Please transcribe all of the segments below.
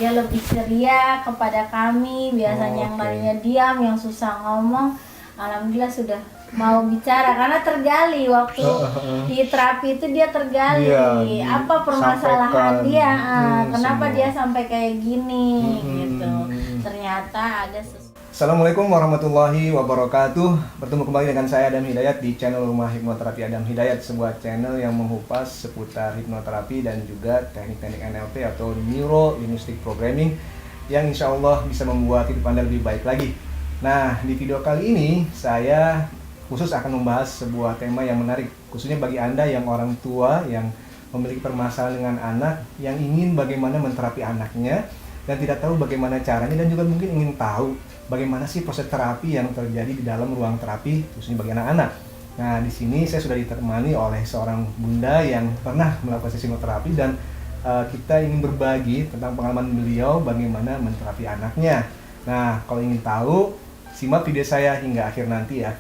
dia lebih ceria kepada kami. Biasanya yang lainnya diam, yang susah ngomong, alhamdulillah sudah mau bicara karena tergali waktu di terapi itu dia tergali apa permasalahan dia, kenapa dia sampai kayak gini gitu. Ternyata ada Assalamualaikum warahmatullahi wabarakatuh. Bertemu kembali dengan saya Adam Hidayat di channel Rumah Hipnoterapi Adam Hidayat, sebuah channel yang mengupas seputar hipnoterapi dan juga teknik-teknik NLP atau Neuro Linguistic Programming yang insya Allah bisa membuat hidup Anda lebih baik lagi. Nah, di video kali ini saya khusus akan membahas sebuah tema yang menarik, khususnya bagi Anda yang orang tua yang memiliki permasalahan dengan anak, yang ingin bagaimana menterapi anaknya dan tidak tahu bagaimana caranya, dan juga mungkin ingin tahu bagaimana sih proses terapi yang terjadi di dalam ruang terapi khususnya bagi anak-anak. Nah, di sini saya sudah ditemani oleh seorang bunda yang pernah melakukan sesi terapi dan kita ingin berbagi tentang pengalaman beliau bagaimana menterapi anaknya. Nah, kalau ingin tahu, simak video saya hingga akhir nanti ya.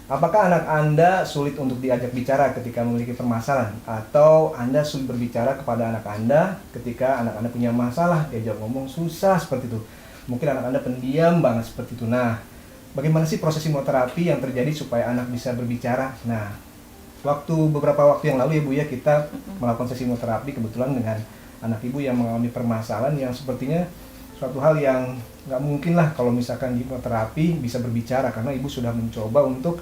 Apakah anak Anda sulit untuk diajak bicara ketika memiliki permasalahan? Atau Anda sulit berbicara kepada anak Anda ketika anak Anda punya masalah, diajak ngomong susah seperti itu? Mungkin anak Anda pendiam banget seperti itu. Nah, bagaimana sih proses hipnoterapi yang terjadi supaya anak bisa berbicara? Nah, beberapa waktu yang lalu ya Bu ya, kita melakukan sesi hipnoterapi kebetulan dengan anak Ibu yang mengalami permasalahan yang sepertinya suatu hal yang nggak mungkin lah kalau misalkan hipnoterapi bisa berbicara, karena Ibu sudah mencoba untuk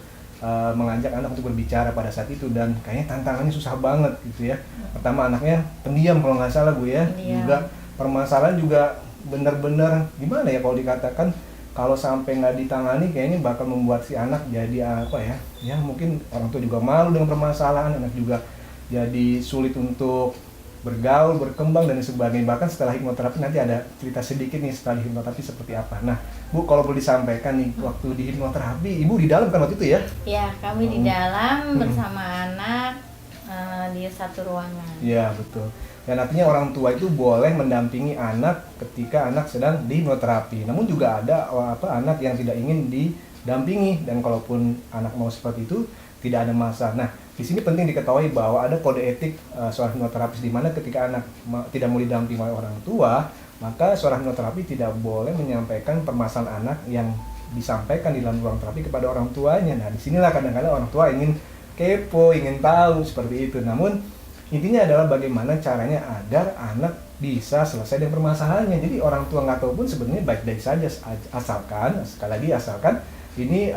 mengajak anak untuk berbicara pada saat itu, dan kayaknya tantangannya susah banget gitu ya. Pertama, anaknya pendiam kalau nggak salah Bu ya. Juga permasalahan juga benar-benar gimana ya kalau dikatakan, kalau sampai nggak ditangani kayaknya bakal membuat si anak jadi apa ya, ya mungkin orang tua juga malu dengan permasalahan, anak juga jadi sulit untuk bergaul, berkembang dan sebagainya. Bahkan setelah hipnoterapi nanti ada cerita sedikit nih setelah hipnoterapi seperti apa. Nah Bu, kalau boleh disampaikan nih, waktu di hipnoterapi Ibu di dalam kan waktu itu ya? Ya, kami di dalam bersama anak di satu ruangan. Iya, betul. Dan artinya orang tua itu boleh mendampingi anak ketika anak sedang di hipnoterapi. Namun juga ada anak yang tidak ingin didampingi, dan kalaupun anak mau seperti itu tidak ada masalah. Nah, di sini penting diketahui bahwa ada kode etik seorang hipnoterapis, di mana ketika anak tidak mau didampingi oleh orang tua, maka seorang hipnoterapi tidak boleh menyampaikan permasalahan anak yang disampaikan di dalam ruang terapi kepada orang tuanya. Nah, disinilah kadang-kadang orang tua ingin kepo, ingin tahu seperti itu. Namun intinya adalah bagaimana caranya agar anak bisa selesai dengan permasalahannya. Jadi orang tua nggak tahu pun sebenarnya baik-baik saja, asalkan, sekali lagi asalkan ini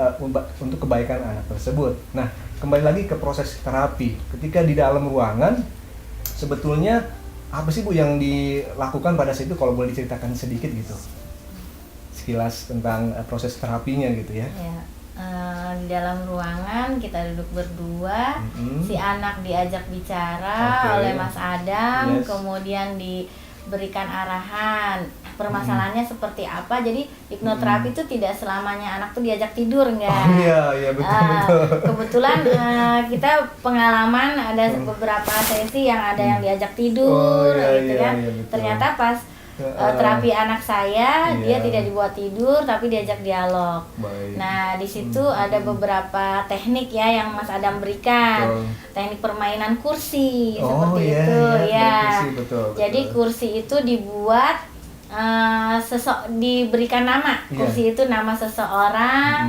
untuk kebaikan anak tersebut. Nah, kembali lagi ke proses terapi. Ketika di dalam ruangan, sebetulnya apa sih Bu yang dilakukan pada saat itu, kalau boleh diceritakan sedikit gitu, sekilas tentang proses terapinya gitu ya? Ya, di dalam ruangan kita duduk berdua, si anak diajak bicara oleh Mas Adam, kemudian diberikan arahan permasalahannya seperti apa. Jadi hipnoterapi itu tidak selamanya anak tuh diajak tidur, enggak. Oh iya betul. Kebetulan kita pengalaman ada beberapa sesi yang ada yang diajak tidur gitu kan. Ternyata pas terapi anak saya dia tidak dibuat tidur tapi diajak dialog. Nah, di situ ada beberapa teknik ya yang Mas Adam berikan. Teknik permainan kursi seperti itu ya. Betul. Jadi kursi itu dibuat diberikan nama. Kursi itu nama seseorang.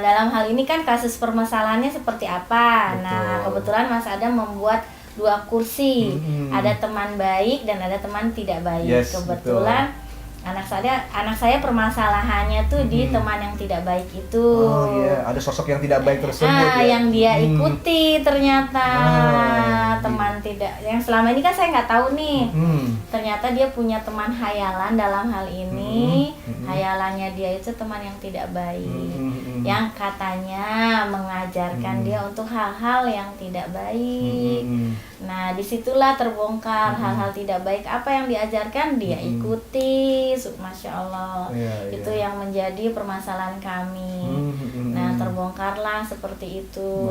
Dalam hal ini kan kasus permasalahannya seperti apa. Nah, kebetulan Mas Adam membuat 2 kursi. Ada teman baik dan ada teman tidak baik. Kebetulan anak saya permasalahannya tuh di teman yang tidak baik itu. Oh iya, ada sosok yang tidak baik tersebut ya. Yang dia ikuti ternyata teman tidak, yang selama ini kan saya nggak tahu nih. Ternyata dia punya teman hayalan dalam hal ini. Hayalannya dia itu teman yang tidak baik, yang katanya mengajarkan dia untuk hal-hal yang tidak baik. Nah, disitulah terbongkar hal-hal tidak baik apa yang diajarkan dia ikuti. Masya Allah, itu yang menjadi permasalahan kami. Nah, terbongkarlah seperti itu.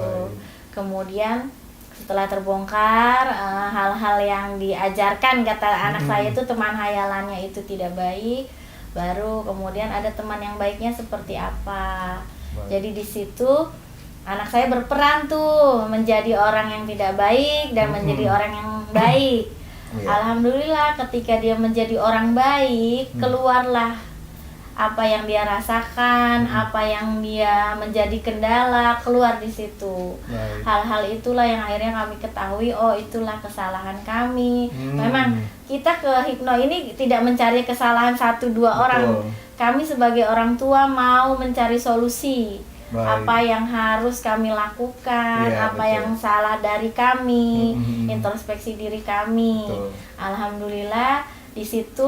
Kemudian setelah terbongkar hal-hal yang diajarkan kata anak saya itu teman hayalannya itu tidak baik, baru kemudian ada teman yang baiknya seperti apa. Jadi di situ anak saya berperan tuh menjadi orang yang tidak baik dan menjadi orang yang baik. Alhamdulillah ketika dia menjadi orang baik, keluarlah apa yang dia rasakan, apa yang dia menjadi kendala, keluar di situ. Hal-hal itulah yang akhirnya kami ketahui, oh itulah kesalahan kami. Memang kita ke hipno ini tidak mencari kesalahan 1-2 orang. Kami sebagai orang tua mau mencari solusi. Apa yang harus kami lakukan, apa yang salah dari kami, introspeksi diri kami. Alhamdulillah di situ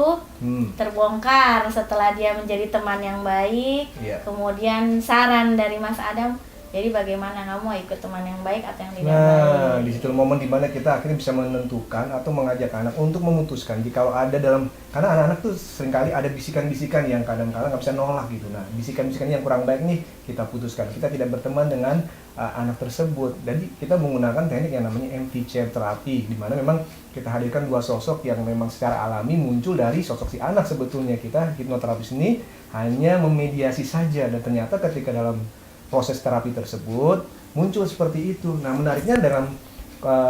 terbongkar setelah dia menjadi teman yang baik. Kemudian saran dari Mas Adam, jadi bagaimana kamu mau ikut teman yang baik atau yang tidak baik? Nah, di situ momen dimana kita akhirnya bisa menentukan atau mengajak anak untuk memutuskan. Jika kalau ada dalam, karena anak-anak tuh seringkali ada bisikan-bisikan yang kadang-kadang nggak bisa nolak gitu. Nah, bisikan-bisikan yang kurang baik nih kita putuskan. Kita tidak berteman dengan anak tersebut. Jadi kita menggunakan teknik yang namanya empty chair therapy, di mana memang kita hadirkan 2 sosok yang memang secara alami muncul dari sosok si anak. Sebetulnya kita hipnoterapis ini hanya memediasi saja, dan ternyata ketika dalam proses terapi tersebut muncul seperti itu. Nah, menariknya dalam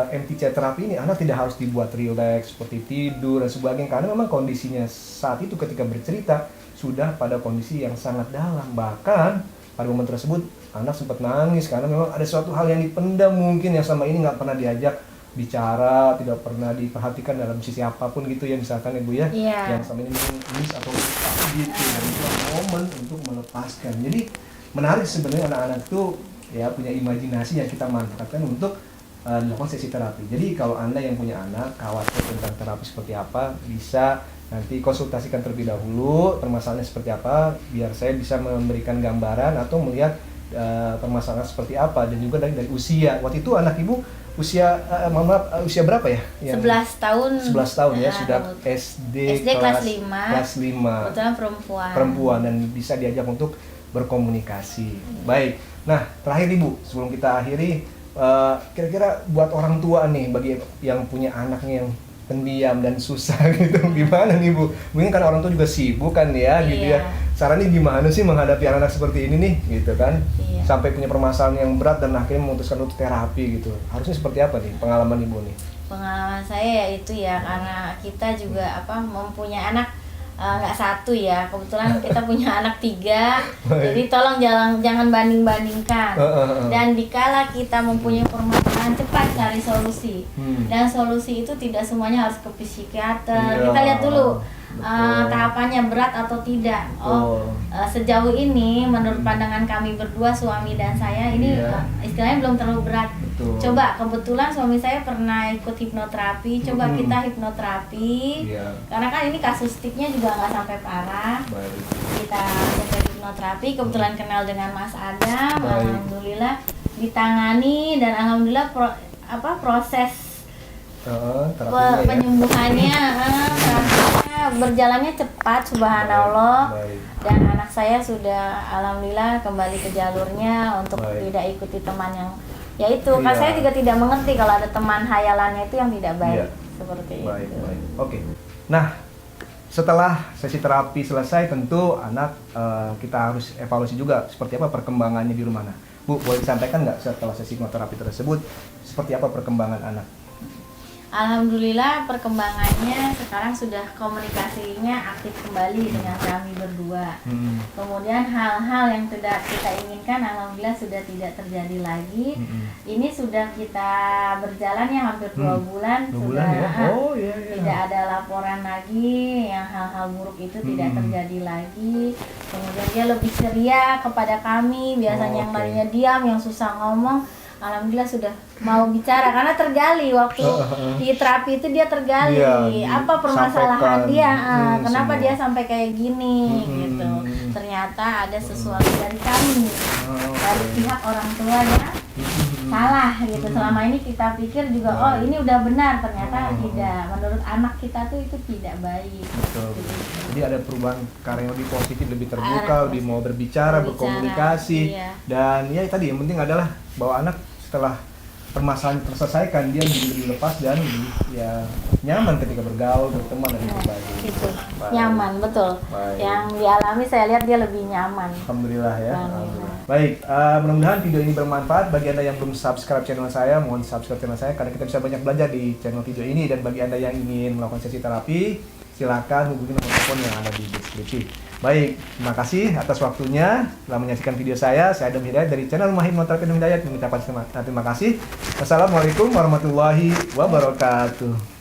empty chair terapi ini anak tidak harus dibuat rileks seperti tidur dan sebagainya, karena memang kondisinya saat itu ketika bercerita sudah pada kondisi yang sangat dalam. Bahkan pada momen tersebut anak sempat nangis karena memang ada suatu hal yang dipendam mungkin yang sama ini nggak pernah diajak bicara, tidak pernah diperhatikan dalam sisi apapun gitu ya, misalkan Ibu ya, yang sama ini nangis atau lupa gitu. Dan itu momen untuk melepaskan. Jadi menarik sebenarnya anak-anak tuh ya punya imajinasi yang kita manfaatkan untuk dilakukan sesi terapi. Jadi kalau Anda yang punya anak khawatir tentang terapi seperti apa, bisa nanti konsultasikan terlebih dahulu permasalahannya seperti apa, biar saya bisa memberikan gambaran atau melihat permasalahan seperti apa, dan juga dari usia. Waktu itu anak Ibu usia usia berapa ya? 11 tahun. 11 tahun ya, sudah SD kelas 5. Kebetulan perempuan dan bisa diajak untuk berkomunikasi. Baik. Nah, terakhir Ibu, sebelum kita akhiri, kira-kira buat orang tua nih, bagi yang punya anaknya yang pendiam dan susah gitu, gimana nih Bu? Mungkin kan orang tua juga sibuk kan ya, gitu ya. Sarannya gimana sih menghadapi anak seperti ini nih, gitu kan? Sampai punya permasalahan yang berat dan akhirnya memutuskan untuk terapi gitu. Harusnya seperti apa nih pengalaman Ibu nih? Pengalaman saya ya itu ya, karena kita juga mempunyai anak nggak satu ya, kebetulan kita punya anak 3. Jadi tolong jangan banding-bandingkan. Dan dikala kita mempunyai permasalahan, cepat cari solusi. Dan solusi itu tidak semuanya harus ke psikiater. Kita lihat dulu tahapannya berat atau tidak. Sejauh ini menurut pandangan kami berdua, suami dan saya, ini istilahnya belum terlalu berat. Coba, kebetulan suami saya pernah ikut hipnoterapi. Coba kita hipnoterapi, karena kan ini kasustiknya juga nggak sampai parah. Kita coba hipnoterapi, kebetulan kenal dengan Mas Adam. Alhamdulillah ditangani, dan alhamdulillah proses penyembuhannya berjalannya cepat, subhanallah. Dan anak saya sudah alhamdulillah kembali ke jalurnya untuk tidak ikuti teman yang kan saya juga tidak mengerti kalau ada teman hayalannya itu yang tidak baik. Seperti itu. Oke. Nah, setelah sesi terapi selesai, tentu anak kita harus evaluasi juga seperti apa perkembangannya di rumah. Nah, Bu, boleh disampaikan nggak setelah sesi hipnoterapi tersebut seperti apa perkembangan anak? Alhamdulillah perkembangannya sekarang sudah komunikasinya aktif kembali dengan kami berdua. Kemudian hal-hal yang tidak kita inginkan alhamdulillah sudah tidak terjadi lagi. Ini sudah kita berjalan ya hampir 2 bulan. Tidak ada laporan lagi yang hal-hal buruk itu tidak terjadi lagi. Kemudian dia lebih ceria kepada kami. Biasanya yang tadinya diam, yang susah ngomong, alhamdulillah sudah mau bicara karena tergali waktu di terapi itu, dia tergali apa permasalahan dia, kenapa dia sampai kayak gini gitu. Ternyata ada sesuatu dari kami, dari pihak orang tuanya salah gitu. Selama ini kita pikir juga ini udah benar, ternyata tidak. Menurut anak kita tuh itu tidak baik. Jadi ada perubahan karena yang lebih positif, lebih terbuka, lebih mau berbicara, berkomunikasi. Dan ya tadi yang penting adalah bahwa anak setelah permasalahan terselesaikan, dia menjadi lebih lepas dan lebih ya nyaman ketika bergaul, berteman dan berbagi. Itu nyaman, betul. Baik. Yang dialami saya lihat dia lebih nyaman. Alhamdulillah ya. Alhamdulillah. Baik, mudah-mudahan video ini bermanfaat. Bagi Anda yang belum subscribe channel saya, mohon subscribe channel saya karena kita bisa banyak belajar di channel video ini. Dan bagi Anda yang ingin melakukan sesi terapi, silakan hubungi nomor telepon yang ada di deskripsi. Baik, terima kasih atas waktunya telah menyaksikan video saya. Saya Adam Hidayat dari channel Rumah Hipnoterapi Adam Hidayat mengucapkan terima kasih. Wassalamualaikum warahmatullahi wabarakatuh.